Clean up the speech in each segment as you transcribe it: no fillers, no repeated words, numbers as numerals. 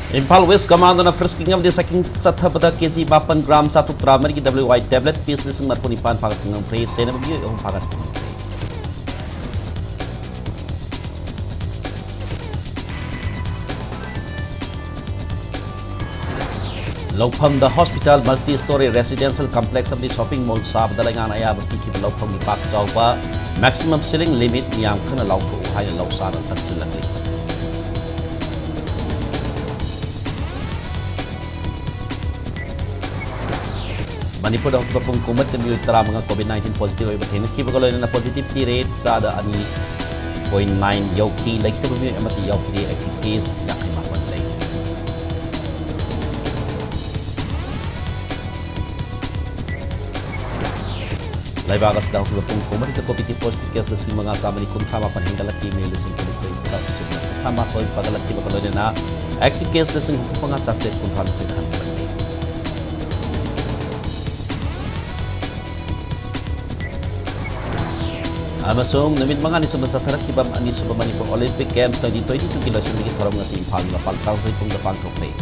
Impal West Command on a frisking of the second Satabada KG Bapan Gram Satu Tramari WI tablet piece listening at Punipan Pagan Play, Senam Pagan. Lopam the hospital multi-story residential complex of the shopping mall Sab the Langan Ayab Kiki Lopam the Park Sauba maximum ceiling limit Niam can allow to higher low side of facility. Manipur of the Punkumat the Mutarama COVID-19 positive over Kibagolo in a positivity rate Sada Ani 0.9 Yoki like the Amati Yoki active case Yakima one day. Laibagas daw sa Punkumat the COVID positive case the Simanga Samani Kuntama Panhingalaki may listen to the South Sudan. Tama ko Pagalaki Bagolo na active case the Singapanga subject Kuntama to Amasong namit mga ni sa tarakibam ani sa Manipur Olympic Games 2022 kilo sa mga torong nga sa impal nga paltal sa itong dapang trope.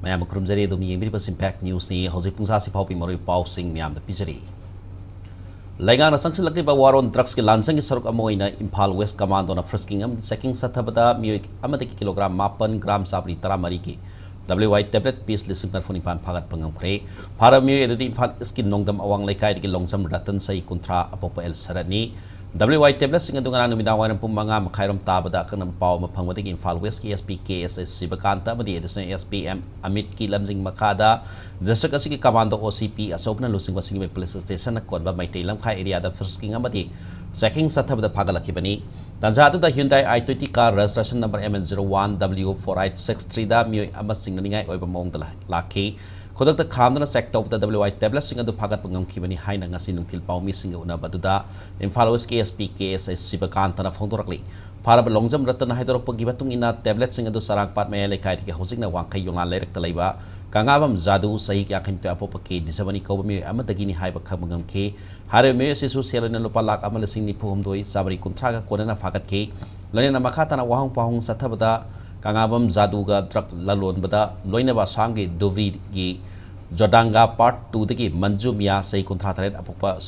Maya makrum jari dumiyeng biri pas impact news ni Jose Pungsa si Paupi Moroy Pausing miyam da pijari. Laingan na sangsi lagdi ba waron drugs ki lansang isarok amoy na Impal West Command on a frisking am checking sa tabada miyo amati kilogram 8 gram sabri tara mariki WI tablet piece lising na phone pan pagat pangam kre para miyo edadi Impal skin nongdam awang laikai ki longsam ratan sa ikontra apopo el sarani WI tablet singa dungan ang midawan ng mga makhairam tabada kan ng pau mapangwatig Impal West ki SPKS sibakanta madi edis na SPM amit ki lamjing makada jasa kasi ki kamando OCP asop na lusing wasing may police station na konba may tailam kay area da frisking amati checking sa tabada pagalaki bani tanjatu da Hyundai i20 car registration number MN01W4863 da miyo amasing naningay oiba mong laki kodak da kamdana sector da WI tablet singa do pagat pangam kibani hay na ngasi nungtil paumi singa una baduda Impal West KSPKS sibakanta na fongdorakli para belongjam ratan haidorok pagibatung ina tablet singa do sarang pat may lekay ki hosing na wangkay yung lerek talayba kangabam zadu sahi kya kim to apo pake disabani ko mi amadagini hay bakha mangam ke hare me se social na lopalak amalasing ni pohom doi sabari kontraga konana fakat ke lone na makata na wahong pahong sathabada kangabam zadu ga drug lalon bada loina ba sangi dovri gi jodanga part 2 dagi manju mia sei kontra thret apokpa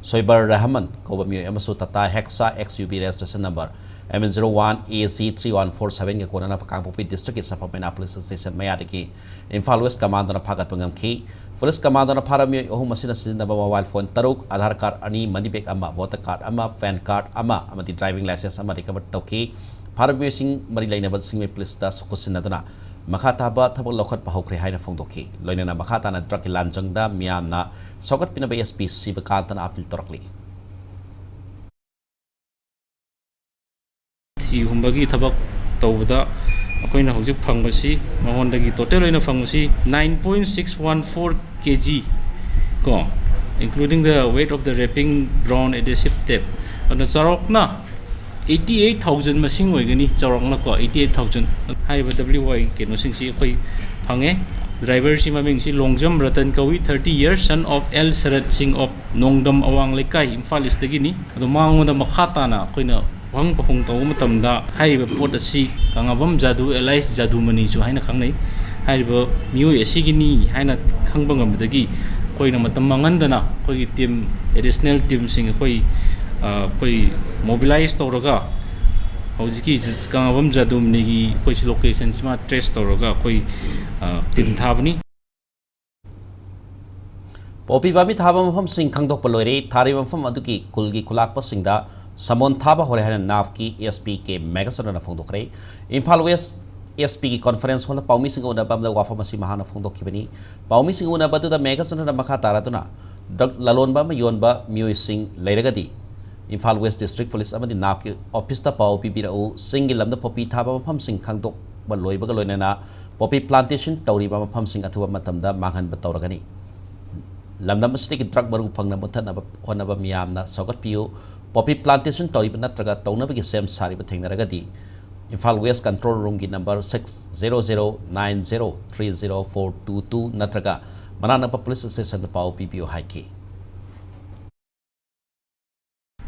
soibar rahman ko mi amaso tata hexa XUV registration number MN01AC3147 ga konana pakangpopi district sa Pamena police station mayadiki Impal West Command na pagat pangam ki police command na para mi ohum masina sin na mobile phone taruk aadhar card ani money bag ama voter card ama fan card ama amati driving license ama recover toki para mi sing mari laina bad sing me police da sukusin na duna makata ba thabok lokhat pahokre haina phongdoki loina na makata na drug lanjang da miam na sokat pinabay SP sibakanta na apil torokli si humbagi thabak tawda akoina hojik phangbasi mahondagi total loina phangbasi 9.614 kg ko including the weight of the wrapping brown adhesive tape and charokna 88,000 masing oigani charokna ko 88,000 haiba WY keno singsi koi phange driver si maming si longjam ratan kawi 30 years son of El Sarat Singh of Nongdam Awang Lekai Impal East dagini ado mangonda makhata na koina wang pahong taw matamda haiba pot asi kangabam jadu Elias jadu mani chu haina khangnai haiba mioi asigini haina khangbangam dagi koina matam mangandana koi team additional team sing koi mobilize tawraga hojiki kangabam jadu mani gi koi location sima trace tawraga koi team thabni Popi bami thaba mafam sing khangdok paloire thari mafam aduki kulgi kulak pasingda Samon thaba hore hana nav ki SPK megasona na phongdokre Impal West SPK conference hall paumi singa una bamda wafa masi mahana phongdok kibani paumi singa una batu da megasona na makha taratuna lalon ba mayon ba mioi sing leiragadi Impal West District Police amadi nav ki office ta pau pibira u single lamda popi thaba mafam sing khangdok ba loiba ga loina na popi plantation tawri ba mafam sing athuba matamda manghan ba tawragani lamdam asli ki drug baru phangna muthan aba hona ba miyamna sogat piu Poppy plantation tori natraga tawna bagi sem sari ba thengnaragadi Impal West control room ki number 6009030422 natraga ꯃꯅꯥꯛꯅꯛꯄ police ꯁ꯭ꯇꯦꯁꯟꯗ ꯄꯥꯎ ꯄꯤꯕꯤꯌꯨ ꯍꯥꯏꯈꯤ꯫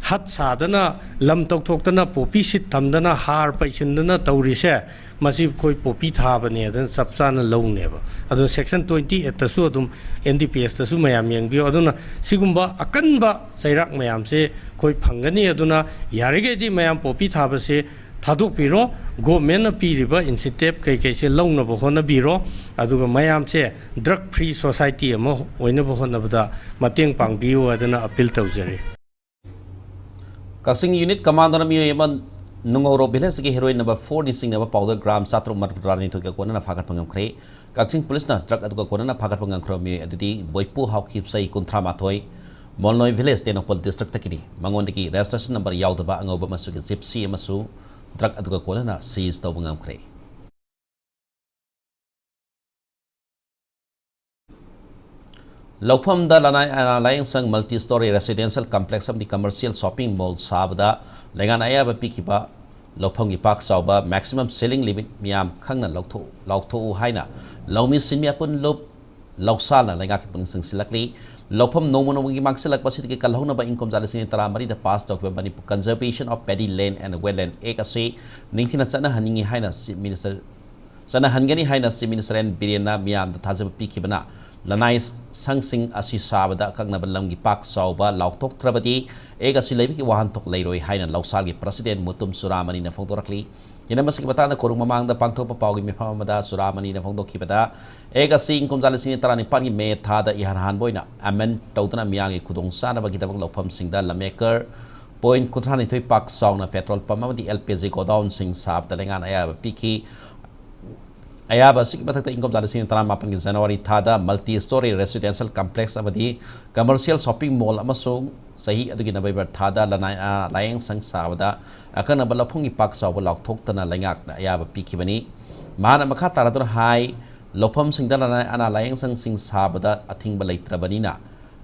हत सादना lump तौथोक्तना Poppy seat थमदना हार पैसिंदना तौरिसे मसी कोई पोपी थाबने अदन चपचाना लौनेबा अदन section 28 तसु अदुम NDPS तसु मयाम यंगबियो अदुना सिगुंबा अकनबा चैराक मयाम से कोई फंगनी अदुना यारिगेदि मयाम पोपी थाबसे थादोकपिरो गवर्नमेंट पीरिबा इंसेंटिव कई से लौनबो होनबिरो अदुगा मयाम से ड्रग फ्री सोसाइटी अमा ओइनबो होनबदा मतेंग पांगबियो अदना appeal तौजरी। Kaksing unit commander mi yaman nungoro village ki heroine number 4 ni sing number powder gram satro marputrani to ka kona fakat pangam khre Kaksing police na truck atu ka kona fakat pangam khro mi aditi boipu hawk khip sai kunthra mathoi molnoi village tenopol district takini mangon ki registration number yaudaba angoba masu ki gypsy amasu truck atu ka kona seize to pangam khre Laufam da Layang Sang multi-story residential complex of the commercial shopping mall Sabda, Langan Ayaba Pikiba, Lopong Park Sauba, maximum selling limit Miam Kangna Lauto Haina, Lomi Simiapun Lop, Lausala, Langakipun Sing Silakli, Lopom no Monogi Maxilak Pacific Kalhona by income that is in Taramari, the past of Manipur conservation of paddy land and wetland Ekase, Ninkin Sana Haningi Haina Minister Sana Hangani Haina Minister and Birina Miam, the Tazab Pikibana. Lanai sangsing asi sabada kakna balam gi pak sauba lautok trabadi ega silebi ki wahan tok leiroi haina lausal gi president mutum suramani na phongdorakli ina masik batana korung mamang da pangthok pa pawgi mi phamada suramani na phongdok khibada ega sing kumjal sin tarani pani me tha da ihan han boina amen tawtana miyangi khudong sana bagi tabak laufam singda lameker point kuthani thoi pak sauna petrol pump amadi lpg godown sing sab da lengan aya piki Ayaba sik batak income dala sin taram mapan January thada multi-story residential complex amadi commercial shopping mall amasung sahi adugi November thada layang sang sabada akana balapung ipak sawa lautok tana langak na ayaba pikibani mana makha taradun hai lopam sing dala layang sang sing sabada ating balaitrabani na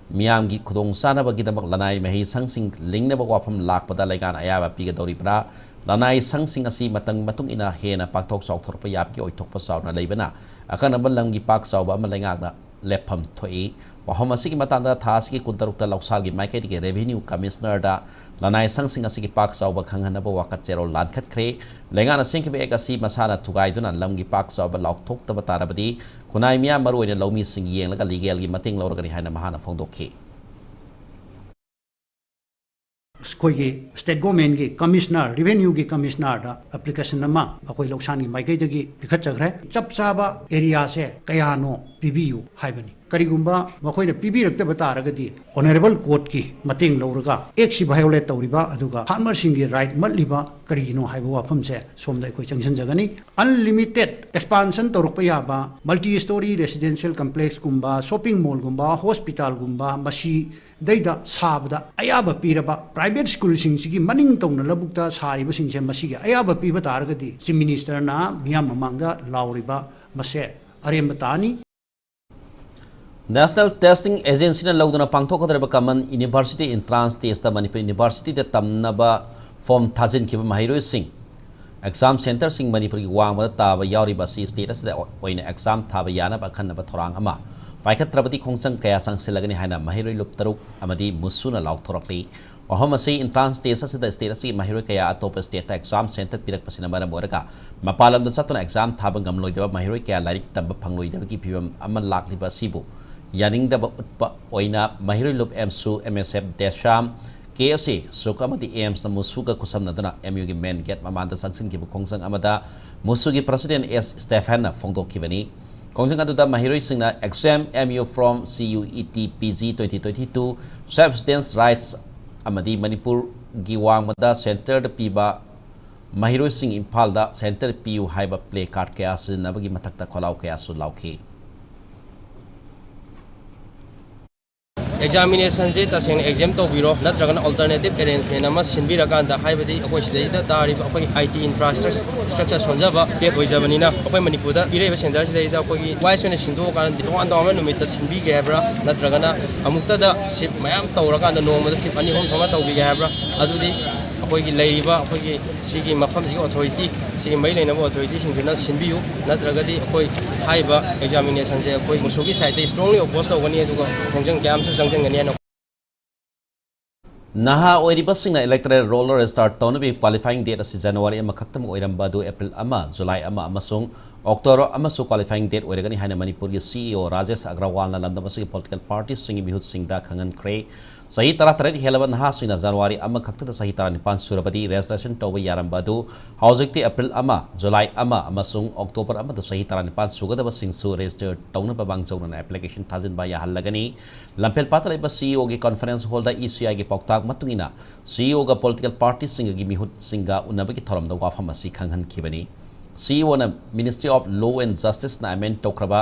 miyam gi khudong sana bagi damak lanai mahi sang sing ling na bagwapam lak pada lagan ayaba pigadori pra Lanai sang sing asi matung ina hena paktok saw thor pa yap ki oitok pa saw na leibana akana balang gi pak saw ba malengak na lepham thoi wa homasi ki matanda thas ki kuntarukta lausal gi mai ke revenue commissioner da lanai sang sing asi ki pak saw ba khangana ba wakat zero lan khat khre lenga na sing ki be asi masana thugai duna lam gi pak saw ba lauk thok ta ba tarabadi kunai mia maru ina lomi sing yeng la legal gi mating lawra gani haina mahana phongdokhi कोई state government की commissioner revenue की commissioner दा application नमा अखोई लोकसान की माइकई दगी पिखत चखरे चप चाबा area से कयानो PBU हाइबनी करिगुंबा मखोइना पीबीरक्ते बतारगदी honourable court की मतेंग लौरगा एक सी वायोलेट तौरिबा अदुगा फार्मर सिंग की राइट मतलिबा करिगिनो हाइबो वाफम से सोमदा कोई जंक्शन जगनी अनलिमिटेड एक्सपांशन तौरप याबा मल्टी स्टोरी रेसिडेंशियल कॉम्प्लेक्स गुंबा शॉपिंग मॉल गुंबा हॉस्पिटल गुंबा मसी दैदा साबदा अयाबा पीरबा प्राइवेट स्कूल सिंगी मनिंग तौना लबुक्ता सारिबा सिंसे मसीगे अयाबा पीबा तारगदी चीफ मिनिस्टर ना मियाम ममांगदा लाउरिबा मसे अरेमतानी National Testing Agency na lauduna pangthokadreba common university entrance test Manipur University da tamnaba form thajin kiba mahiroi sing exam center sing Manipur gi wangba taba yauriba si state da oina exam thaba yana ba khanna ba thorang ama Paikatrabati Kongsang Kaya Sang Silagani Hana Mahiro Luptaruk Amadi Musuna Lautorokli Ohomasi entrance test the state Mahiro Kaya Atop State Exam Center Pirak Pasinamara Moraka Mapalam the Saturn exam Tabangam Loida Mahiro Kaya Larik Tamba Pangloida Kipim Aman Lak Liba Sibu Yaning the Utpa Oina Mahiro Lup MSU MSF Desham KFC Sukamati AMs the Musuga Kusam Nadana MUG men get Mamanda Sanction Kibu Kongsang Amada Musugi President S. Stefana Fongdo Kivani Kongjang atuda mahiroi singna exam MU from CUET PG 2022 substance rights amadi Manipur giwang mada center da piba mahiroi sing impal da center PU haiba play card kaya su nabagi matakta kolau kaya su lauki examination je taseng exam to biro natragan alternative arrangement ama sinbirakan da haibadi akoi sidai da riba akoi IT infrastructure sonjaba state oijabanina akoi Manipur da ireba center sidai da akoi wise ne singdo kan don da numit ta sinbi gebra natragana amukta da sip mayam tawrakan da noma da sip ani hom thoma tawbi gebra adudi ꯑꯩꯈꯣꯏꯒꯤ ꯂꯩꯔꯤꯕ ꯑꯩꯈꯣꯏꯒꯤ ꯁꯤꯒꯤ ꯃꯐꯝꯁꯤꯒꯤ authority ꯁꯤꯒꯤ ꯃꯔꯤ ꯂꯩꯅꯕ ꯑꯣꯊꯣꯔꯤꯇꯤꯁꯤꯡꯗꯨꯅ ꯁꯤꯟꯕꯤꯌꯨ ꯅꯠꯇ꯭ꯔꯒꯗꯤ ꯑꯩꯈꯣꯏ ꯍꯥꯏꯔꯤꯕ ꯑꯦꯛꯖꯥꯃꯤꯅꯦꯁꯟꯁꯦ ꯑꯩꯈꯣꯏ ꯃꯨꯁꯨꯒꯤ ꯁꯥꯏꯠꯇ ꯁ꯭ꯇ꯭ꯔꯣꯡꯂꯤ ꯑꯣꯄꯣꯖ ꯇꯧꯒꯅꯤ ꯑꯗꯨꯒ ꯈꯣꯡꯖꯪ ꯀꯌꯥ ꯑꯃꯁꯨ ꯆꯪꯖꯟꯒꯅꯤ ꯍꯥꯏꯅ Naha oiribasingna electoral roll register tawnabi qualifying date asi January ama khaktam oiramba du April ama July ama amasung October amasu qualifying date oiragani haina Manipur gi CEO Rajesh Agrawal na lamdam asigi political parties singi bihut singda khangan khre sahi tara tara helaba naha suina January ama khakta sahi tara nipan surabadi registration tawba yaramba du haujikti April ama July ama amasung October ama da sahi tara nipan sugadaba singsu register tawna babang jawna application thajin ba ya halagani lampel patalai ba CEO gi conference hall da ECI gi poktak matungina CEO ga political parties singa gi mihut singa unabagi thoram da wafam asi khanghan khibani CEO na Ministry of Law and Justice na amend tokraba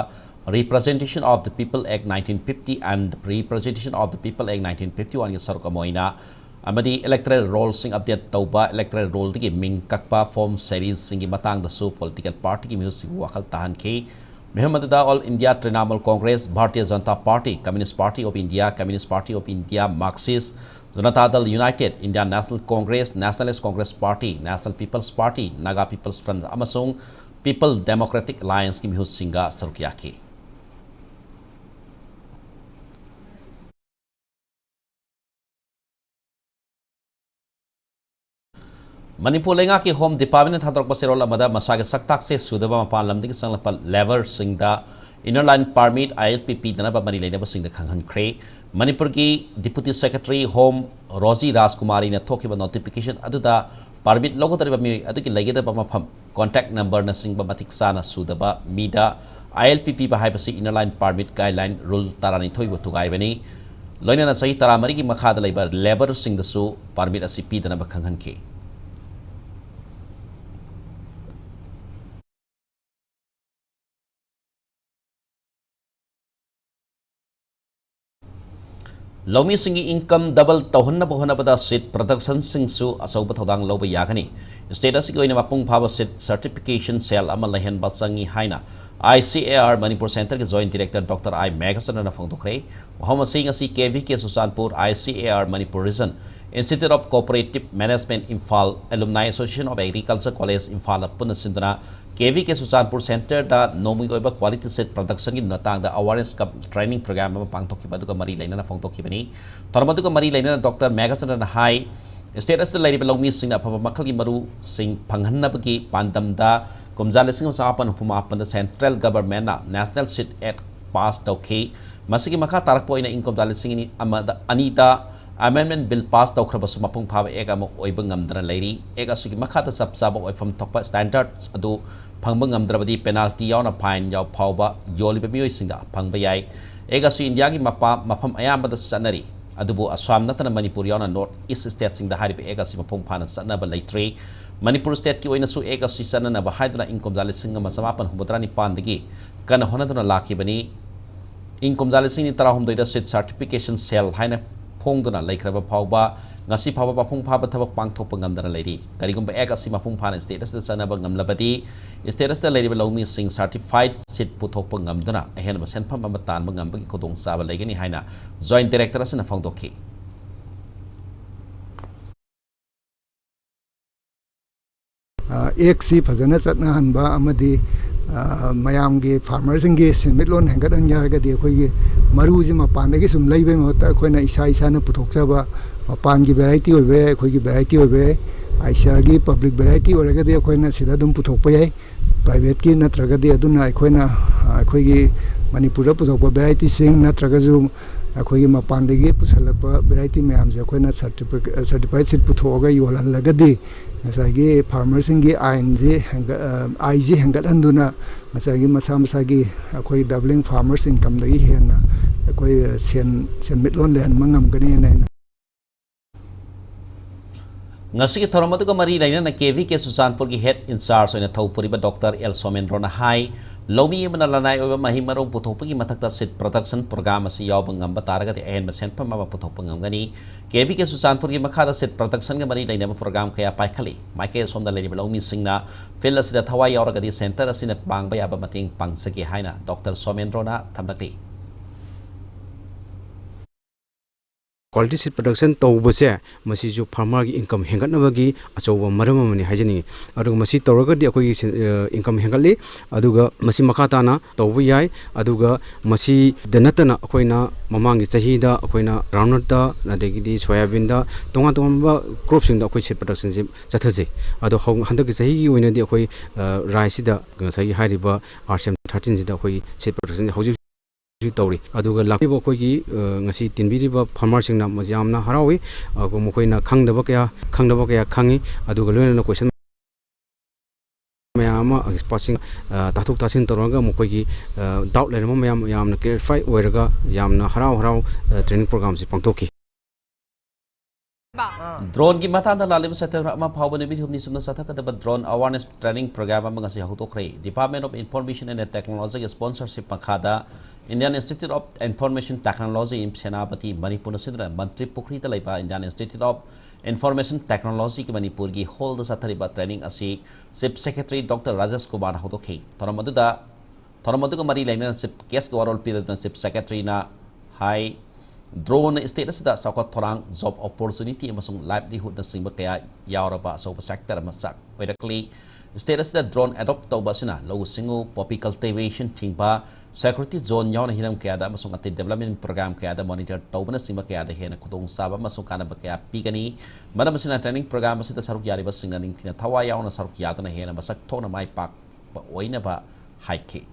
Representation of the People Act 1950 and Representation of the People Act 1951 gi sarka moina amadi electoral roll sing update tauba electoral roll digi ming kakpa form series singi matang da su political party gi mihut singu wakal tahan ke Mehamadada All India Trinamool Congress, Bharatiya Janata Party, Communist Party of India, Marxist, Janata Dal United, Indian National Congress, Nationalist Congress Party, National People's Party, Naga People's Front, amasung People Democratic Alliance ki mihut singa sarukiyaki. Manipur lenga ki Home Department hadrok pasirol amada masage saktak se sudaba mapan lamdi ki sanglapa lever singda inner line permit ILPP dana ba mani leina ba singda khanghan khre Manipur ki Deputy Secretary Home Rosie Rajkumari na thoki ba notification aduda permit logo tari ba mi adu ki legeda ba mafam contact number na singba matik sana sudaba mida ILPP ba hai basi inner line permit guideline rule tarani thoi bu tugai bani loina na sahi taramari ki makha da leibar lever singda su permit asi pi dana ba khanghan ke Lomi singi income double tauhanna bohana bada seat production singsu asauba thodang loba yagani status ki oina mapung phaba seat certification cell ama lahen basangi haina ICAR Manipur Center ke joint director Dr. I Magasan na phongdokre wahama sing asi KVK Susanpur ICAR Manipur region Institute of Cooperative Management Imphal Alumni Association of Agriculture College Imphal puna sindana KVK Susanpur Center da nomi oiba quality set production gi natang da awareness cup training program ma pangtokhi baduga mari laina na phongtokhi bani tarmaduga mari laina Dr. Magasan na hai status da lairi belong mi sing na phaba makhal gi maru sing phanghanna bagi pandam da kumjale sing sa apan huma apan da central government na national seat act pass tokhi masigi makha tarak poina income dal sing ni amada anita amendment bill pass taukhra basu mapung phaba ega mo oiba ngamdana lairi ega sigi makha da sabsaba oifam thokpa standard adu phangba ngamdrabadi penalty yauna fine yaw phawba yoliba mioi singda phangba yai ega su india gi mafam ayamba da sanari adubu asam natana Manipur yauna north east state singda hariba ega si mapung phana sanaba laitre Manipur state ki oina su ega su sanana ba haiduna income dal singa masamapan hubudrani pandagi kana honaduna lakhi bani income dal sing ni tarahum doida seat certification cell haina phongduna laikhraba phawba ngasi phawba mapung phaba thabak pangthokpa ngamdana lairi karigumba ek asi mapung phana status da sanaba ngamlabadi status da lairiba lawmi sing certified seat puthokpa ngamduna ahenba senpham ama tanba ngambagi khodong saba laigani haina joint director asina phongdokhi एक सी फजना चटना हनबा अमदी मयाम के farmers के सेमिटलोन हेंगदन यारगदी अखोई मरुजी मपानदगी सुम लैबे महता अखोइना इसा इसाना पुथोकजबा मपान की variety होबे अखोई की वेराइटी होबे आईसीआर की पब्लिक वेराइटी ओरगदी अखोइना सिदा दुम पुथोकपा याय प्राइवेट की नत्रगदी अदुना अखोइना अखोई की मणिपुर पुथोकपा वेराइटी सिंग नत्रगजु अखोई मपानदगी पुसलपा वेराइटी मयाम से अखोइना सर्टिफाइड सीट पुथोगा योललगदी नसागी फार्मर्स की आइन जी आईजी हेंगदहंदुना नसागी मसा मसागी अखोई डबलिंग फार्मर्स इनकम दगी हेना अखोई सेनमिटलोन लेहन मंगमगनी ना ngasi thoramaduga mari laina na KVK Susanpur gi head in charge oina thopuriba Dr. L Somendro na hai lomi mana lanai oba mahimarong puthopagi mathakta seat production program asi yawbang ngamba taragati ahen ma senpa ma puthopang ngamgani KVK Susanpur gi makhada seat production ga mari laina program kaya paikhali maike somda leni lomi singna field asida thawai yawragadi center asina pangba yaba mating pangsagi haina Dr. Somendro na thamlakli quality seed production tawbase masi ju farmer gi income hengatnabagi achoba maram amani hajani aduga masi tawragadi akoi income hengali aduga masi makatana tawbu yai aduga masi denatana akoina mamangi chahida akoina groundnut da nadegidi soybean da tonga tonga crops da akoi seed production ji chathaje adu handaki chahi gi oinadi akoi rice da sai hariba RCM 13 ji da akoi seed production hauji tawri aduga lakibo koigi ngasi tinbiriba farmer singna majamna harawi ko mokoina khangdaba kaya khangi aduga loina question mayama expressing tathuk tasin toraga mokoigi doubt lenama mayam yamna clarify oiraga yamna harau training program si pangtoki drone ki matanda lalim setter ma phawbane bi humni sumna satha ka drone awareness training program ma ngasi hutokre Department of Information and Technology sponsorship makhada Indian Institute of Information Technology in Senapati Manipur sidra mantri pukri ta laiba Indian Institute of Information Technology ki Manipur gi hold the sathariba training asi Chief Secretary Dr. Rajesh Kumar hutokhe thoramadu mari laina Chief Case ki warol period Chief Secretary na high drone status da sakot thorang job opportunity amasung livelihood na singba kaya yauraba so sector masak directly status da drone adopt tawba sina low singu poppy cultivation thingba security zone yauna hiram kaya da amasung ati development program kaya da monitor tawbana singba kaya da hena kudong saba amasung kana ba kaya pigani madam sina training program asita saruk yari ba singna ning thina thawa yauna saruk yadana hena masak thona mai pak ba oina ba haike.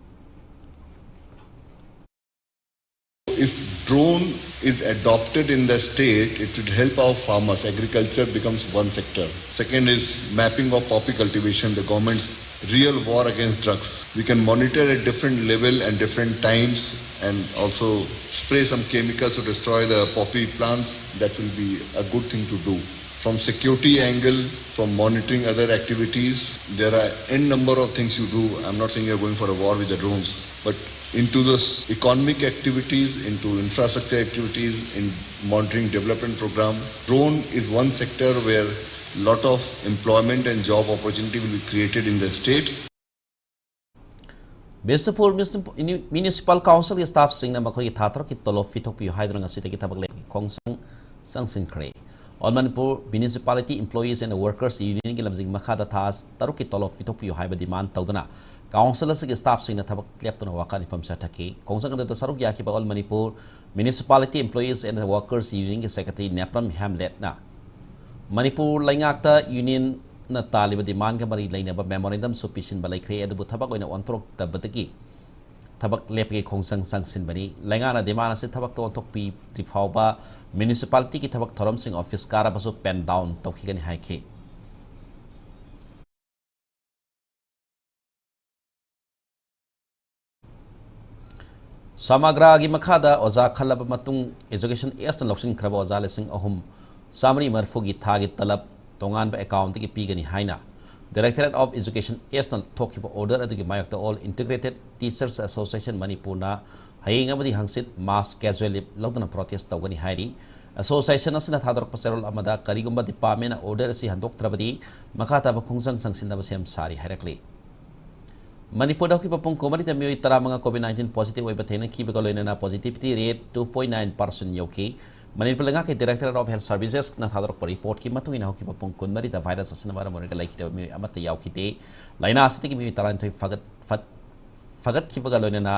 If drone is adopted in the state, it would help our farmers. Agriculture becomes one sector. Second is mapping of poppy cultivation, the government's real war against drugs. We can monitor at different level and different times and also spray some chemicals to destroy the poppy plants. That will be a good thing to do. From security angle, from monitoring other activities, there are n number of things you do. I'm not saying you're going for a war with the drones, but into this economic activities, into infrastructure activities, in monitoring development program. Drone is one sector where lot of employment and job opportunity will be created in the state. Manipur Municipal Council staff sing na makoi thatro ki tolo fitok pi haidrang asita ki tabak le kongsang sangsin kre. On Manipur Municipality Employees and Workers Union ki lamjing makhada thas taro ki tolo fitok pi haiba demand tawdana Council asig staff sing na tabak leptona wakani pam sa thaki kongsang da saruk ya ki all Manipur Municipality Employees and Workers Union ki Secretary Nepram Hamlet na Manipur laingakta union na taliba demand ka mari laina ba memorandum sufficient balai kre adu thabak oina ontrok tabadagi thabak lepge khongsang sangsin bani lainga na demand ase thabak to ontok pi trifauba municipality ki thabak thorom sing office kara basu pen down tokigani haike samagra gi makhada oza khalaba matung education as loksin khraba oza lesing ahum samri marfugi thagi talab tongan ba account ki pigani haina Directorate of Education Eastern Thokiba Order adugi mayakta All Integrated Teachers Association Manipur na hayinga badi hangsit mass casual lawdana protest tawgani hairi association asina thador paserol amada karigumba department order si handok trabadi makata ba khungsang sangsinna ba sem sari harakli Manipur da ki papung komari ta mioi tara mga COVID-19 positive oi bathena ki ba loina na positivity rate 2.9% yoki Manipur langa ke Directorate of Health Services na thador report ki matung ina hoki papung kunmari da virus asina mara monika like ta mioi amata yaukite laina asite ki mioi taran thoi fagat ki ba loina na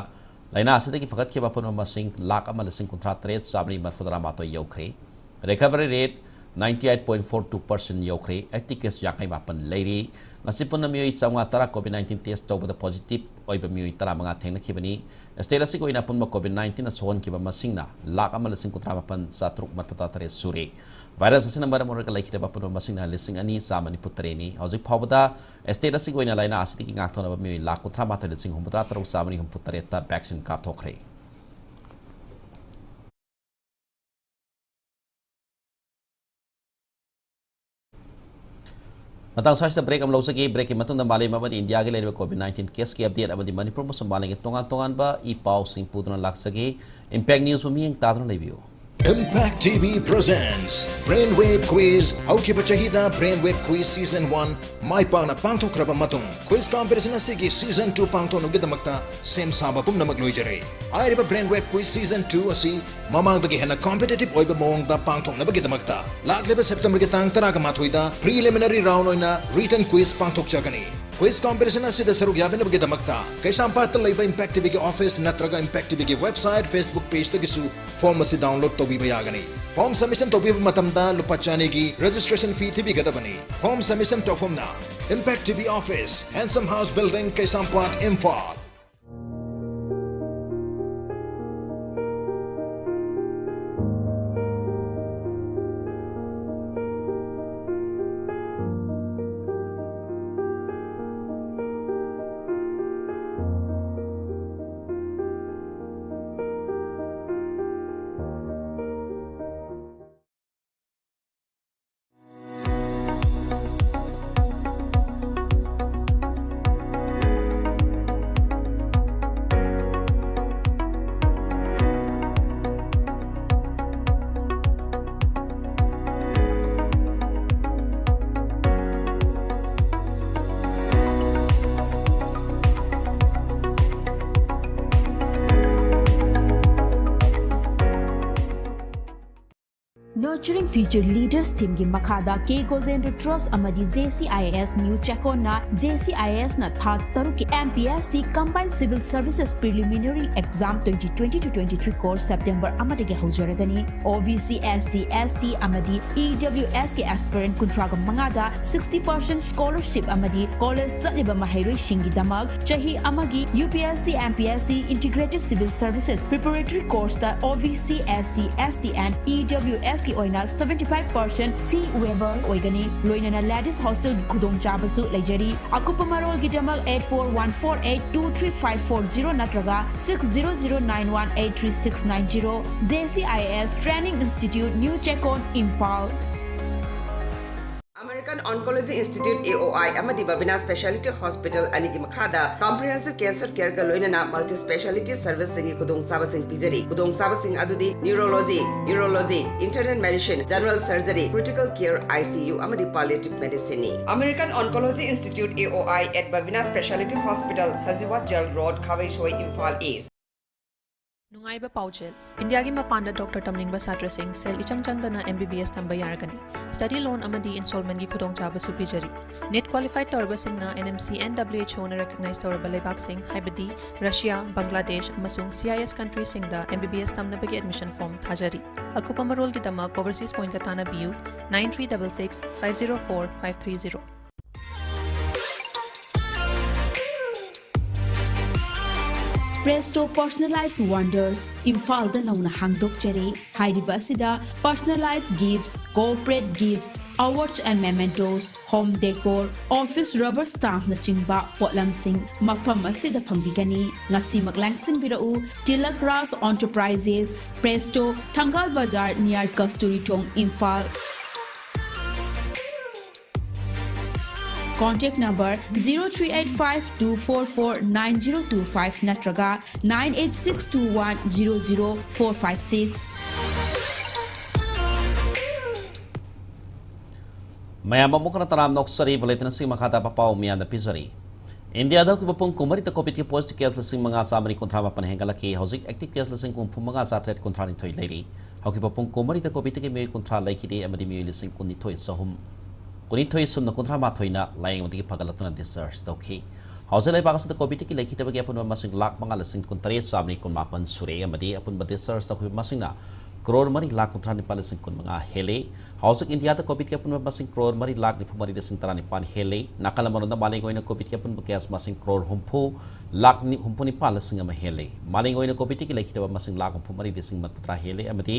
laina asite ki fagat ki ba pun masing lak amal sing kontra trade sabri marfudara mato yokre recovery rate 98.42% yokre etiquette yakai mapan leiri ngasipun na mioi samwa tara COVID-19 test to the positive oi ba mioi tara mga thengna kibani status ko ina pun ma COVID-19 na sohon kiba masing na lak amal sing kontra mapan sa truk marfata tare sure virus asina mara monor ka like ba pun masing na lising ani sa Manipur treni hoji phawda status ko ina laina asiti ki ngak thona ba mioi lak kontra mata lising humtra taru sa mani hum putare ta vaccine kap thokre Matang sa break am lawsagi break ki matunda malay mamad India ge lebe COVID-19 case ki update amadi Manipur mo sambalang tongan ba ipaw sing pudron laksagi impact news mo miyang tadron review Impact TV presents Brainwave Quiz. Haukiba chahida Brainwave Quiz Season 1 Mai Pangna Pangthokraba matung quiz competition asigi Season 2 pangthoknugidamakta sem saba pumnamak loijare. Airiba Brainwave Quiz Season 2 asi mamangdagi hena competitive oiba mawngda pangthoknabagidamakta lagliba September gi tang 13da preliminary round oina written quiz pangthokchagani. Quiz competition asida sarug yabinabagidamakta Kaisampata laiba Impact TV gi office natraga Impact TV gi website Facebook page tagisu form asi download tobiba yagani. Form submission tobiba matamda lupa chani gi registration fee tibigadabani. Form submission topumna Impact TV office, Handsome House Building, Kaisampat, Imphal. Nurturing Future Leaders Team gi makada KKAY Trust amadi JCIS New Chekon na JCIS na thak taru ki MPSC Combined Civil Services Preliminary Exam 2020-23 course September amadagi haujaragani. OBC SC ST amadi EWS ki aspirant kuntraga mangada 60% scholarship amadi college sadiba mahairoi shingi damag chahi amagi UPSC MPSC Integrated Civil Services Preparatory course da OBC SC ST and EWS ki oina 75% fee waiver oigani loinana latest hostel gi khudong chabasu lejari akupa marol gi jamal 8414823540 natraga 6009183690 JCIS Training Institute New Chekon Imphal. American Oncology Institute AOI amadi babina specialty hospital anigi makhada comprehensive cancer care ga loinana multi specialty service singi kudong sabasing pijari kudong sabasing adudi neurology urology internal medicine general surgery critical care ICU amadi palliative medicine American Oncology Institute AOI at babina specialty hospital Sajiwa Jail Road Khawai Shoi Imphal East. Nungaiba Pauchel, India gi mapanda Dr. Tamlingba Satra Singh, Sel Ichang Chandana MBBS tamba yaragani. Study loan amadi installment gi khudong chaba supijari. Net qualified Torba Singh na NMC NWHO na recognized Torba Lebak Singh, Haibadi, Russia, Bangladesh, Masung CIS country Singh da MBBS tamna bagi admission form thajari. Akupa marol gi damak overseas point katana BU 9366 504 530. Presto Personalized Wonders Imphal da nauna hangdok jare hairiba sida personalized gifts, corporate gifts, awards and mementos, home decor, office rubber stamp na chingba potlam sing mafam asida phangbigani ngasi maglangsing birau Tilak Ras Enterprises Presto Thangal Bazar near Kasturi Tong Imphal. Contact number 0385-244-9025 natraga 98621-00456. Mayam mukna taram noksari bulletin sing makata papau mian da pizari. India da kupapung kumari ta kopit ki post case sing mga samri kontra mapan hengala ki housing active case sing kum mga sa threat kontra ni thoi lady. Hauki papung kumari ta kopit ki me kontra lai ki de amadi me sing kun ni thoi sahum Kuni thoi sum na kontra ma thoi na laing mati pagalatuna discharge tawki hausel ai bagas ta kopiti ki lekhi tabagi apun masing lak manga lasing kun tare samni kun mapan sure amadi apun ba discharge ta masing na crore mari lak kontra ni palasing kun manga hele hausek india ta kopiti apun masing crore mari lak ni phumari desing tarani pan hele nakala maronda malai goina kopiti apun bakas masing crore humpu lak ni humpu ni palasing ama hele malai goina kopiti ki lekhi tabagi masing lak humpu mari desing matra hele amadi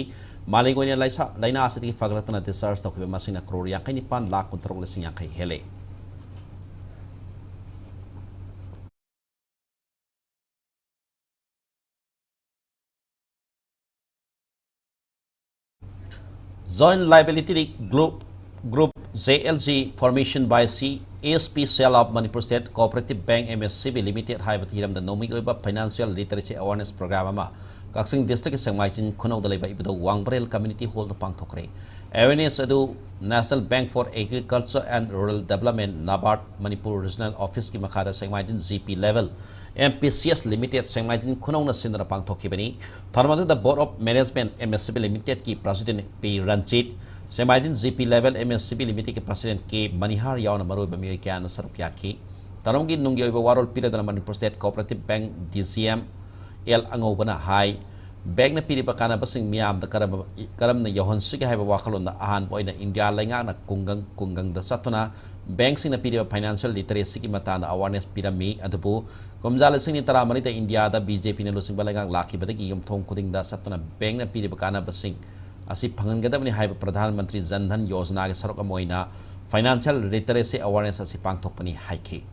malai goina laina asiti ki pagalatuna discharge ta masing na crore yakai ni pan lak kontra lasing yakai hele Joint Liability Group JLG formation by ASP Cell of Manipur State Cooperative Bank MSCB Limited Haibati Hiram the Nomi Financial Literacy Awareness Program Kaksing district Sengmaitin Kuno the Labor Ibudo Wangbrel Community Hall the Pangtokre. Awareness Adu National Bank for Agriculture and Rural Development NABARD Manipur Regional Office ki Makada Sengmaitin GP level MPCS Limited Sengmaitin Kuno na Sindra Pangtokibani. Tharmadu the Board of Management MSCB Limited ki President P. Ranjit. Sengmaitin GP level MSCB Limited ki President K. Manihar Yauna Maru Bamio Kyan Sarpyaki. Tarongi Nungi Warol period of Manipur State Cooperative Bank DCM El Angobana High. Bank na pili pa kana basing miyam da karam na yohon sige hay wakalon na ahan boy na India lenga na kunggang da satuna bank sing na pili pa financial literacy ki mata na awareness pirami adupo komjala sing ni taramani da India da BJP na lusing balengang laki badagi yum thong kuding da satuna bank na pili pa kana basing asi phangan gadam ni hay Pradhan Mantri Jan Dhan Yojana ke sarok amoy na financial literacy awareness asi pangthok pani haike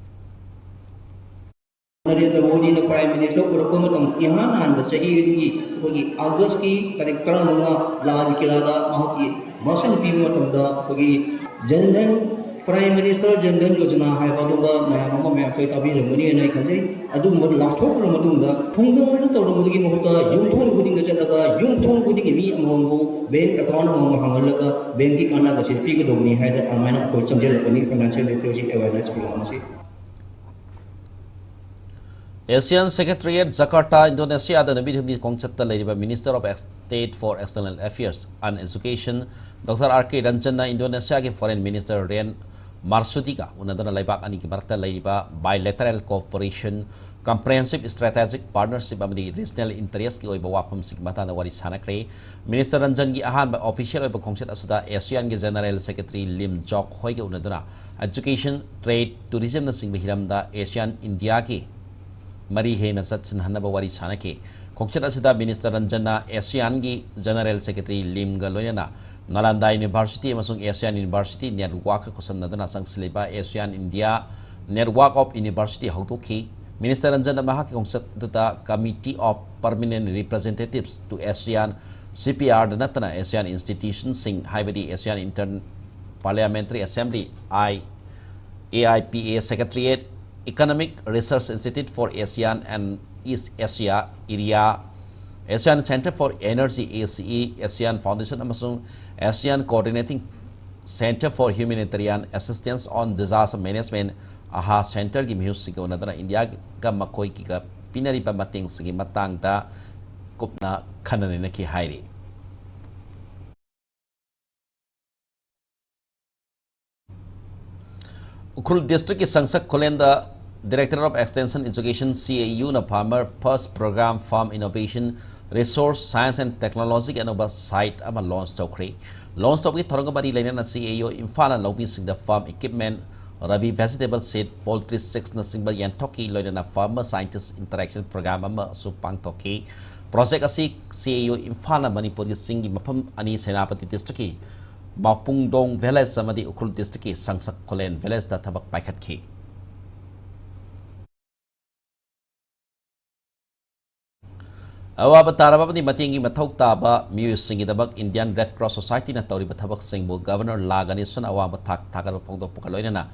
Narendra Modi na Prime Minister Urakumatam Ihan and the Sahi August ki Karikaramunga La Kirada Mahaki Masan Pimatumda Pagi Jandan Prime Minister Jandan Yojana Haibadunga Mayama Mayakay Tabi Ramani and I can Adu Lato Ramadunga Tunga Mudi Mohota Yumton Putting the Janaga Yumton putting me among Ben Akon Mahalaga Benki Kana the Silpi Dogni had a man of some financial literacy awareness belongs. Asian Secretariat Jakarta, Indonesia, the Nabi Kongchata Ladiba Minister of State for External Affairs and Education, Dr. R.K. Ranjana, Indonesia, Foreign Minister Rian Marsudika, Unadana Laibak and Ikimarta Laiba, bilateral cooperation, comprehensive strategic partnership among regional interest, Oibawapam Sigmata Warisanakre, Minister Ranjangi Ahan, official of Kongchat Asuda, Asian General Secretary Lim Jok Hoige Unadana, Education, Trade, Tourism, the Singhiramda, Asian India. Mari he na satsin hanaba wari chanake Kongchat asida Minister Ranjana ASEAN gi General Secretary Lim Galoyana Nalanda University amasung ASEAN University network kusamnadana sangsileba ASEAN India Network of University hautoki Minister Ranjana mahaki Kongchat tuta Committee of Permanent Representatives to ASEAN CPR danatana ASEAN institutions sing haibadi ASEAN Intern Parliamentary Assembly AIPA Secretariat Economic Research Institute for ASEAN and East Asia Area, ASEAN Center for Energy ACE, ASEAN Foundation amasung ASEAN Coordinating Center for Humanitarian Assistance on Disaster Management AHA Center gi music onadana India ga makoi ki ga pinari pa mating sige matang da kupna khanane ki hairi Ukrul District Sangsak Kolenda, Director of Extension Education CAU na Farmer First Program Farm Innovation Resource Science and Technology and over site ama launch tokre. Launch tokre thorong bari lain na CAU Imphal na lobi sing the farm equipment Rabi vegetable seed poultry 6 na sing ba yan toki loin na farmer scientist interaction program ama supang toki. Project asi CAU Imphal na Manipur gi singi mapam ani Senapati District Mapungdong Village samadi Ukrul District Sangsak Kolen Village da tabak paikat ki. Awaba taraba ni matingi mathok taba miu singi dabak Indian Red Cross Society na tawri bathabak singbo Governor Lagani sun awaba thakar pongdo pukaloina na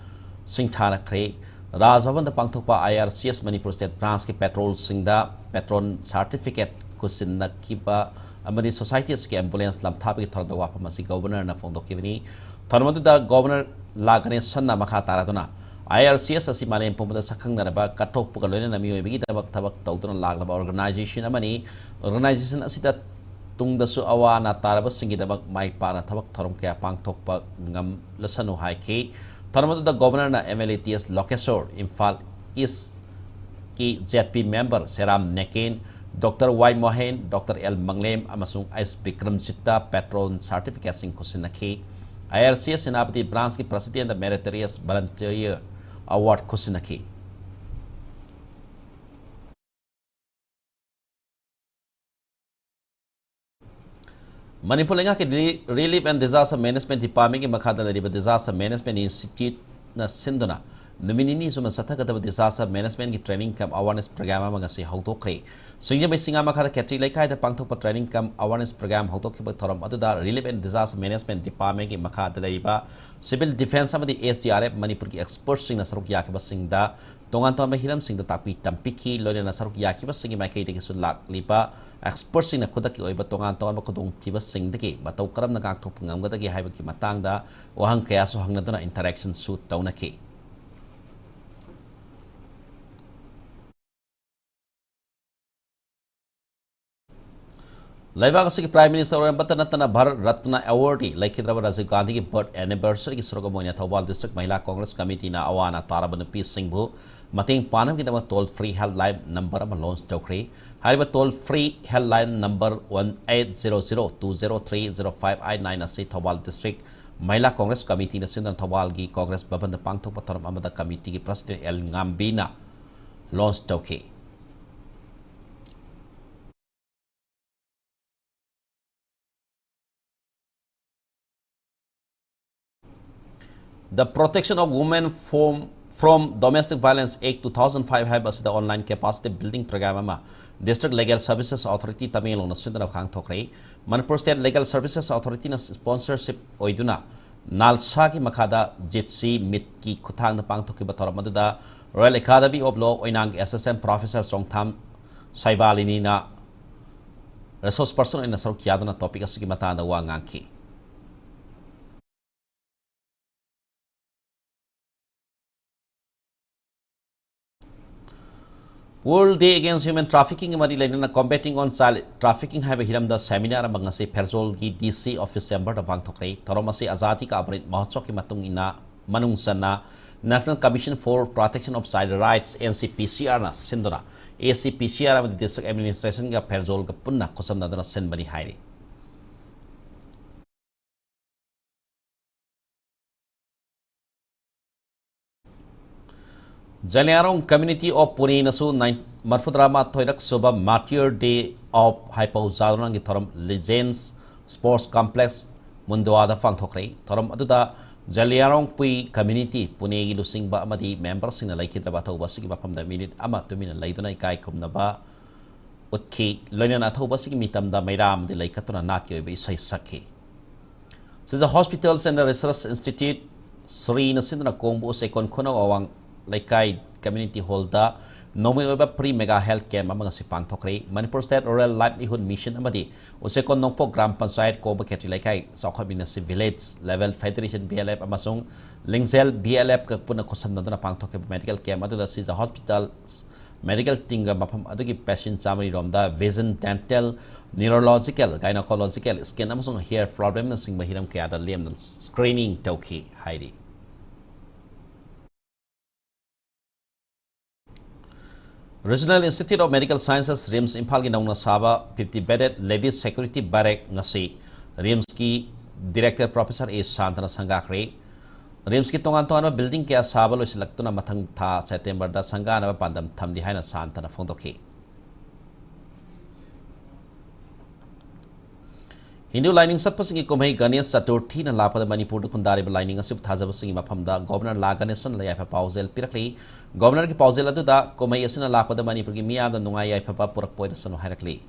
singthana kre Rajbhavan da pangthokpa IRCS Manipur State Branch ki petrol singda patron certificate kusin na kiba amadi society ki ambulance lam thabi thorda wapa masi governor na phone dokibini tharmadu da governor Lagani sanna makha taraduna IRCS asi malem pumda sakhang naraba katok pukaloina na miu bigi dabak thabak tawduna laglaba organization amani organization asita tungda su awa na taraba singi dabak mai pa na thabak thorom kya pangthokpa ngam lasanu haike tharmadu da governor na MLATS Lokesor Imphal East ki ZP member Seram Nekin Dr. Y. Mohen, Dr. L. Manglem, amasung S. Bikram Jitta, Patron Certificate Sing Kusinaki, IRCS Senapati Branch ki President of Meritorious Volunteer Award Kusinaki. Manipur lenga ki Relief and Disaster Management Department ki Makhada Disaster Management Institute na Sindona Numinini Suma Satakata Disaster Management Training Camp Awareness Program Amangasi Hautokre. Singa Singa Makata Katri Laka, the Pangtopa Training Camp Awareness Program Hautokiba Toram Aduda, Relief and Disaster Management Department in Makata Laiba, Civil Defense of the SDRF Manipuri experts in Nasaruk Yakiba Singda, Tonganton Mahiram Sing the Tapi Tampiki, Lord and Nasaruk Yakiba Singing Makati Sulak Lipa, experts in a Kudaki Oiba Tonganton Makudung Tiba Sing the gate, but Tokaram the Gakopungam Gataki Habaki Matanga, Ohang Kayaso Hangadona interaction suit Taunaki. Laivagasi Prime Minister Batanatana Bharat Ratna Awardee, like Hidraba Rajiv Gandhi birth anniversary Srogamonia Thawal District Mahila Congress Committee na Awana Taraban Peace Singhu, Mating Panam Gidama toll free helpline number of loans Tokri, Hariba toll free helpline number 1800-203-0559 Asi Thawal District Mahila Congress Committee na Sindan Thawalgi Congress Baban the Pangto Pataram Amada Committee President El Ngambina loans Toki. The Protection of Women from Domestic Violence Act 2005 has the online capacity building program. District Legal Services Authority Tamil Nasundra Kang Thokre, Manipur State Legal Services Authority sponsorship Oiduna, Nalsaki Makada Jitsi Mitki Kutang the Pang Tokiba Toramaduda, Royal Academy of Law Oinang Assistant Professor Songtam Saibalinina, resource person in the Sarukiadana topic of Sigimata the Wanganki. World Day Against Human Trafficking Madilena combating on child trafficking have a hiram the seminar among say Perzol gi DC office chamber of Vangtokre, Toromasi Azati Kabrit Mahochoki Matung ina Manung Sana, National Commission for Protection of Child Rights NCPCR na Sindona, ACPCR of the District Administration ga Perzol Gapuna Kosam Nadana Senbani Hairi. Jaliarong Community of Pune Nasu Marfudrama Toirak Soba Martyr Day of Hypo Zadran Gitorum Legends Sports Complex Munduada Fangtokre, Torum Aduda Jaliarong Pui Community Pune Lusing Ba Amadi members in a Lake Rabato Basiki from the minute Ama to Min Laiduna Kai Kumnaba Utki Lona Tobasiki Mitam da Mairam de Lake Katuna Nakyo Bisai Saki. So the hospitals and the research institute Sri Nasindra Kombo Sekon Kono Awang Laikai Community Holder, Nomi Oba Pre-Mega Health Care Mamma Sipang Tokre, Manipur State Rural Livelihood Mission Amadi, Usekon Nongpo Gram Pansayat Koba Ketri Laikai, Sakot Minasi Village, Level Federation BLF Amasung, Lingzel BLF Kapuna Kosam Nadana Pang Toke Medical Care Madu that sees the hospitals, medical tinga Mapam Aduki patient summary Romda, vision, dental, neurological, gynecological, skin Amasung hair problem, Sing Mahiram Kiada Liam screening Toki, Heidi. Regional Institute of Medical Sciences RIMS Impal ki nauna saba 50-bedded ladies security barrack ngasi RIMS ki Director Professor A Santana Sangakre RIMS ki tongan building kaya saba lo silaktuna mathang tha September da sangana pandam thamdi haina Santana phongdoki Hindu lining satpasingi kumai Ganesh Chaturthi na lapada Manipur kundari lining asip thajabasingi maphamda Governor La Ganesan layai pausel pirakli Governor ki pausel aduda kumai asina lapada Manipur ki miyamda nungai yai phapa purak poida sanu hairakli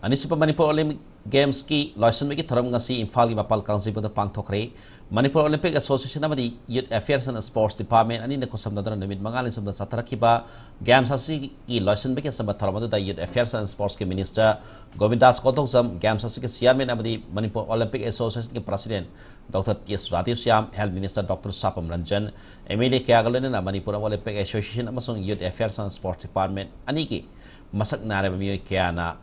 Anisipa Manipur Olympic Games ki loisan ki tharam ngasi Imphal ki mapal kangsibuda pangthokre Manipur Olympic Association amadi Youth Affairs and Sports Department ani na kosam nadana numit mangal isum satarakiba Games asi ki loisan ki sabat tharamadu da Youth Affairs and Sports ki Minister Govindas Kothosam Games asi ki chairman amadi Manipur Olympic Association ki President Dr. K.S. Radhisyam Health Minister Dr. Sapam Ranjan MLA Kyagalon na Manipur Olympic Association amasung Youth Affairs and Sports Department ani ki masak nareba miyoy kaya na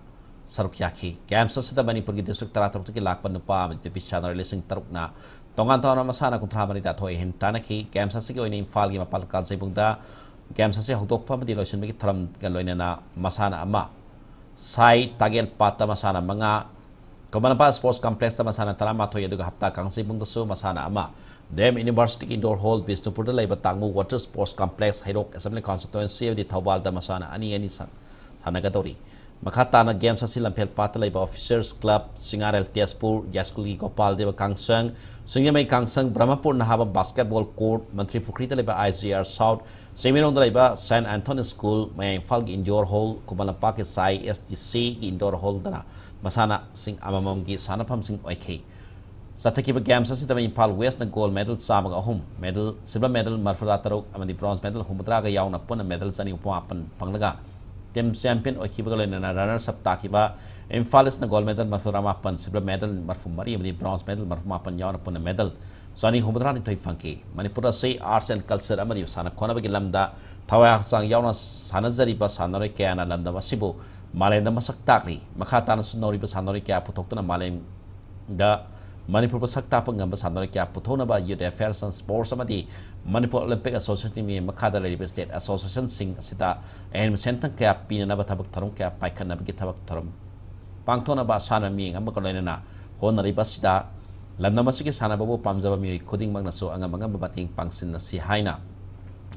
Sarukyaki Games asi da Manipur ki district tarataruk ki lakpan nupa amadi pichana releasing taruk na Tongan taon masana kuntra manita thoi hin tanaki Games asi ko ini Imphal gi mapal kan sai bungda Games asi hoktok pa madi loisun mi thram galoina na masana ama sai tagel pata masana manga komana pa sports complex ta masana tarama thoi edu hapta kan sai bungda so masana ama Dem University Indoor Hall Bisnupur da laiba tangmu water sports complex Hairok Assembly Constituency of the Thawal da masana ani sanagadori Makhatana games asi lampel pata laiba officers club Singarel Tiaspur Yaskul gi Gopal Deva Kangsang Sungyamai Kangsang Brahmapur Nahaba basketball court Mantri Pukrita laiba IGR South Semirong laiba St Anthony School may Falg indoor hall Kumalapak Sai STC gi indoor hall dana masana sing amamam gi sanapam sing oike Sataki games asi tama Impal West na gold medal samag ahum medal silver medal marfada tarok amadi bronze medal humudraga yaw na puna medal sani upapan panglaga Team champion okibagal na runners up takiba Imphalis na gold medal marfuramapan silver medal marfumari amadi bronze medal marfumapan yaw na puna medal sani humudra ni toy funky Manipur say arts and culture amadi sana kona bagi lamda thawaya sang yaw na sanazari ba sanore kaya na lamda masibo malenda masak takli makata na sunori ba sanore kaya putok na malem da Manipur sakta pangamba sanore kya puthona ba youth affairs and sports amadi Manipur Olympic Association mi makada lariba state association sing sita en sentang kya pinana ba thabak tharum kya paikhan ba gi thabak tharum pangthona ba sana mi ngam ko loina honari ba sida lamna masiki sana babu pamjaba mi khuding magna so anga mangam ba ting pangsin na si haina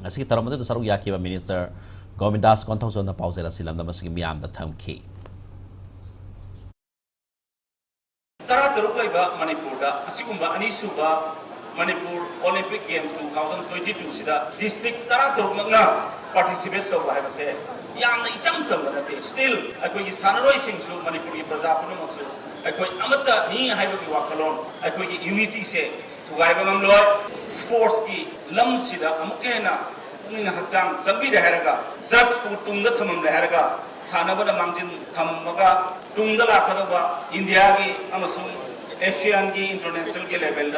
asiki taramade da saru yakiba minister Govindas Konthauson na pauzera silam da masiki mi am da thamki Tara teruk laiba Manipur da asigumba anisuba Manipur Olympic Games 2022 sida district tara teruk magna participate to hai base yamna icham sam da te still akoi sanaroi singsu Manipur gi praja punu maksu akoi amata ni hai ba gi wakalon akoi gi unity se thugai ba ngam loi sports ki lam sida amukena ning hacham zambi da heraga drugs ku tung da thamam da heraga Sanaba Manjin Tamaga Tungala Kadaba, India, Amasung, Asian, international level,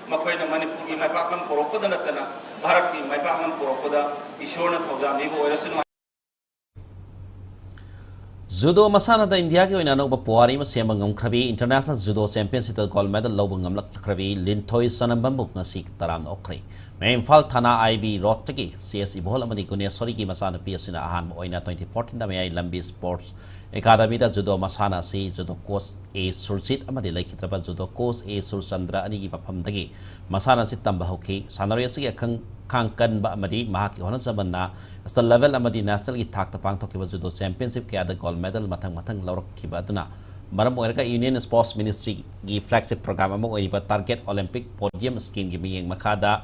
Makoina Manipur, my Pakan Porokoda Natana, Bharati, my Pakan Porokoda, Ishona Togami, Oyasin. Judo Masana da India ki oina ba puari ma semang ngkrabi international judo championship gold medal lobang ngamlak krabi Linthoi Sanambambuk ngasik taram okri Memphal Thana IB Rotaki CS Ibol amadi Gunesori ki masana PSina ahan oina 2014 da mai lambi sports academy da judo masana si judo coach A Surjit amadi laikhitraba judo coach A Surchandra ani ki pafam dagi masana si tamba hoki sanari si akhang khangkan ba amadi mahaki hona sabanna asal level amadi national ki thak tapang thokiba judo championship ke ada gold medal mathang laurak khiba aduna maram oirka union sports ministry ki flagship program amo oiba target olympic podium scheme ki miyeng makada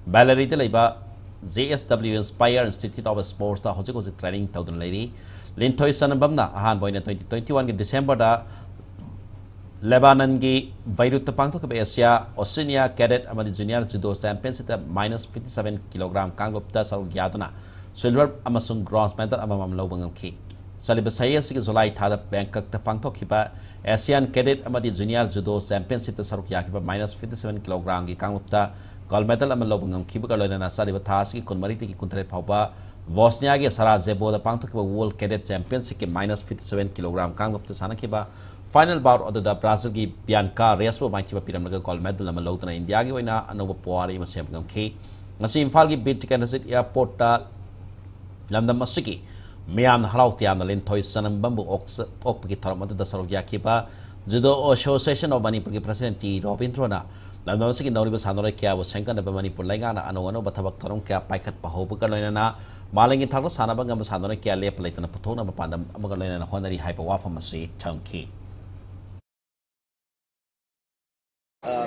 Ballerite laiba JSW Inspire Institute of Sports da hojik training tawdun leiri Linthoi Sanambamna ahan boina 2021 ki December da Lebanon ki Beirut pangto ke Asia Oceania Cadet amadi Junior Judo Championship minus 57 kg kanglopta saru gyaduna silver amasung bronze medal amamam lobangam ki saliba sayya sig July thada Bangkok ta pangto khiba Asian Cadet amadi Junior Judo Championship saru yakiba minus 57 kg ki kanglopta gold medal amal lobangam khiba kalona saliba thas ki kunmari ki kunthare phawba Bosnia ke Sarajevo da pangto khiba World Cadet Championship ki minus 57 kg kanglopta sana khiba final bout of the Brazil ki Bianca Respo maichiba piramnaga gold medal amal lotana India ki oina anoba puari ma semgam khi ngasi Imphal ki bit candidate airport ta lamdam masiki miyam na halau tiam na Linthoi Sanambambu okpaki tharamadu da sarok yakiba Judo Association of Manipur ki president T Robintrona lamdam masiki nauriba sanore kya wa sengkan da Manipur laingana ano bathabak tharom kya paikat pahobu kaloina na malangi thakla sanaba ngam sanore kya lep laitana puthona mapandam amagaloina na honari haipa wafa masi thamki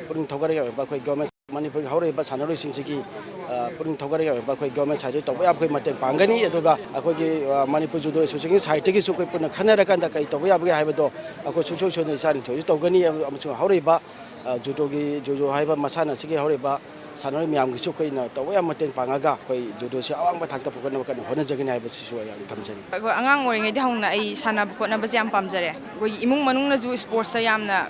Putting Togari by government Manipur Hori but Sanori Sinsiki putting Togari by government side to way up with Mate Pangani, Edoga, Akogi Manipur Judo Association, High Tiki Suku put a Kanaka, the way up with Haido, Ako Sucho the San to Togani, Horiba, Judogi, Jojo Haiba, Masana, Siki Horiba, Sanori Miam Suku, the way Mate Pangaga, Judo Shawang, but Tata Pokano, Honazagan, I was Tamsin. Angang wearing a down a Sana Pokona Pamzare. We Imung Manuna Zoo sports Sayamna,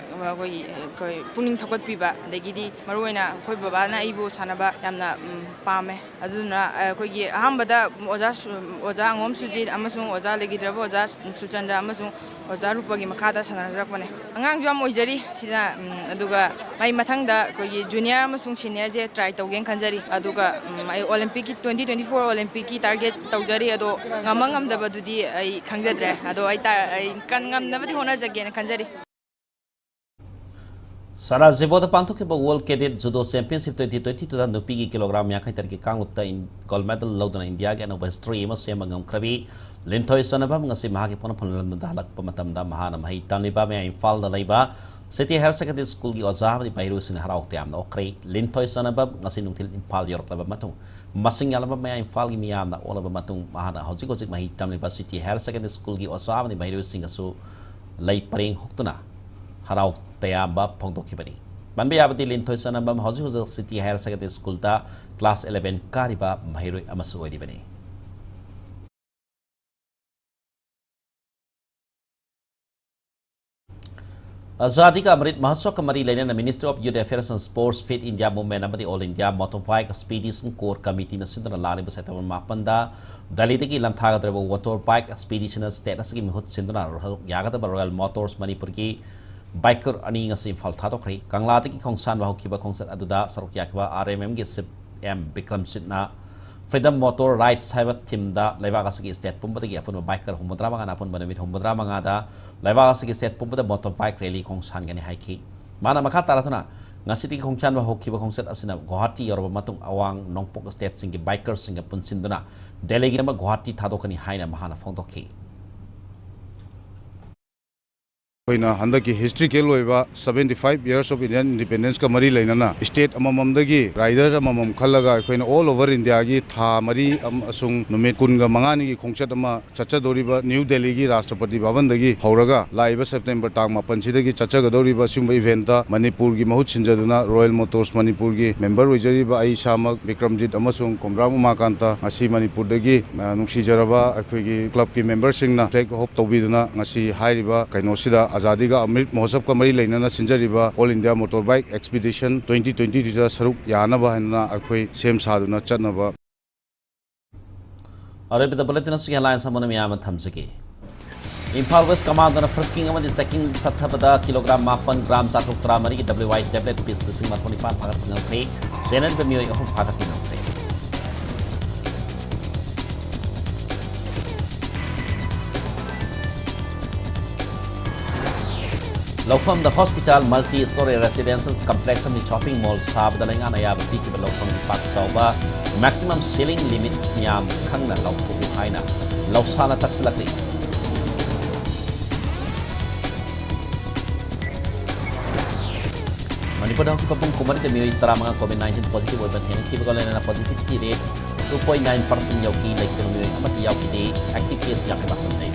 Puning Tokot Piba, the Gidi, Maruina, Koibana, Ibu, Sanaba, Yamna Pame, Aduna, Kogi, Hambada, Ozang, Om Sujit, Amazon, Oza, Legidabo, Oza, Suchanda, Amazon, Ozarupa, Makata, Sanazakone. Angang Jam Ojari, Sina, Aduga, my Matanga, Kogi, Junior, Amazon, Senior, try to gain Kanjari, Aduga, my Olympic 2024 Olympic target, Taujari, Ado, Namangam Dabadudi, I Kangadre, Ado, I can never honors again, Kanjari. Sara Zeboda Pantokiba World Cadet Judo Championship 2022 Nupi kilogram yakai terki kangutta in gold medal laudana India and over history ma sema ngam krabi Lintoy sanaba ngasi mahaki pon pon dalak pamatamda mahana mahi tanliba me Imphal da laiba City Higher Secondary School gi ozah di Pairu sin harauk tiam na okray Lintoy sanaba ngasi nungtil Imphal yorok laba matung masing yalaba me Imphal gi miyam na olaba matung mahana hojik hojik mahi tanliba City Higher Secondary School gi ozah di Pairu sin asu lai paring huktuna harauk tayamba phongdokibani banbe yabati Lintoy sanaba hojik hojik City Higher Secondary School ta class 11 kariba mahiroi amasu oidibani Azadi ka Amrit Mahotsav Kamari Lainana Ministry of Youth Affairs and Sports Fit India Movement Amadi All India Motorbike Expedition Core Committee na Sindana Lani ba September 8 da Delhi ki lamthagadreba Motorbike Expedition status ki mihut Sindana yagadaba Royal Motors Manipur ki biker ani ngasi Imphal thadokri Kangla ki khongsan wa hokiba khongsat aduda saruk yakba RMM gi SIP M Bikram Sitna Freedom Motor Rights Haiba Team da Laibagasi State Pumbadi upon biker Humudra Manga upon Banamit Humudra Mangada Laibagasi State Pumba motorbike rally Kong Sangani Haiki Mana Makataratuna Nasiti Kong Chan Hokiba Kong Set Asina Guwahati or Matung Awang Nongpok State Singi Bikers Singa Punsinduna Delegama Guwahati Tadokani Haina Mahana Fondoki Handa ki history ke loiba 75 years of Indian independence ka mari lainana state amamam dagi riders amamam khallaga koina all over India gi tha mari asung numit kunga mangani gi khongchat ama chacha doriba New Delhi gi Rashtrapati Bhavan dagi horaga laiba September tang 8 sidagi chacha ga doriba sumba event ta Manipur gi mahut sinjaduna Royal Motors Manipur gi member oijariba ai samak Bikramjit amasung Komram Umakanta ngasi Manipur dagi nungsi jaraba akhoi gi club ki member singna take hope tobiduna ngasi hairiba kainosida Azadi ka Amrit Mahotsav Kamari Lainana Sinjariba All India Motorbike Expedition 2020 Risa Saruk Yanaba Hanna Akhoi Sem Saduna Chatnaba Arabida Bulletin Suki Alliance Amana Miyama Thamsaki Imphal West Command on a frisking among checking Sathabada kilogram mapan gram satuk tramari WY tablet piece the Singma 25 Pagatinal Pay Senate Bemio of Pagatinal Pay Lofam the hospital multi-story residential complex and the shopping mall sab the langan ayab tiki below from the park soba maximum ceiling limit nyam khangna lawpu haina lawsana takslakli Manipur daw kipapong kumari te miyoy tara mga COVID-19 positive oy bathen ki bagala na positivity rate 2.9% yawki like pero miyoy amati yawki de active case yakay bakam na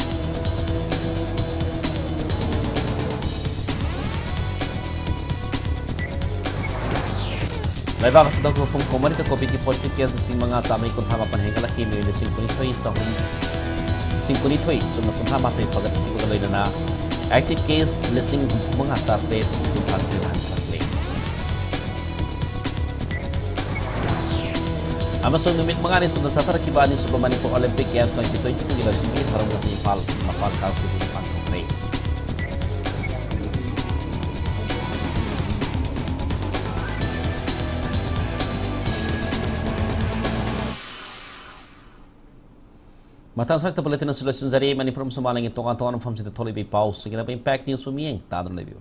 Laibakas daw po pong kumalit ang COVID positive case ng mga samay kuntama panahingala kimi yung sinkunitoy sa sinkunitoy so nakuntama tayo pagkakagaloy na active case lising mga sarte kuntang tinahan pagkakli. Amasong numit mga rin sunod sa tarakibanin sa Manipur Olympic Games 2022 nila simbilit harong na sa Imphal mapalkal sa Pilipan Kokray. Matang sa Bulletin ng Solusyon Zari, Manipur sumalang itong antuan from Sita Tolibay Pau. Sige na pa Impact News pumiyeng, tadong review.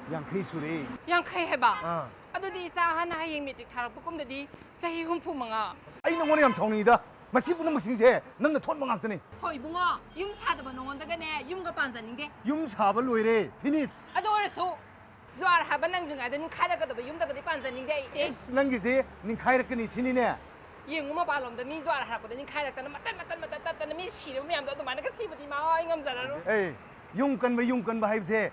Yang kay suri. Yang kay heba. Ado di isa na hayeng mitik tarap pukum dadi sa hihumpu mga. Ay nang wala yam chongida. Masipo na magsingse. Nang naton mga tani. Hoy bunga, yung sada ba nongon daga ne, yung ka pansaning de. Yung saba loire. Finish. Ado oraso. Zuar haba nang junga da ning kada ka da ba yung daga di pansaning de. Yes, nang gise ning khaira kani sini ne. Yung umapalom da mi zuar harap ko da ning khaira ka na matan na mi siro mi am da mana ka sibati ma ay ngam zararo. Eh, yung kan ba haib se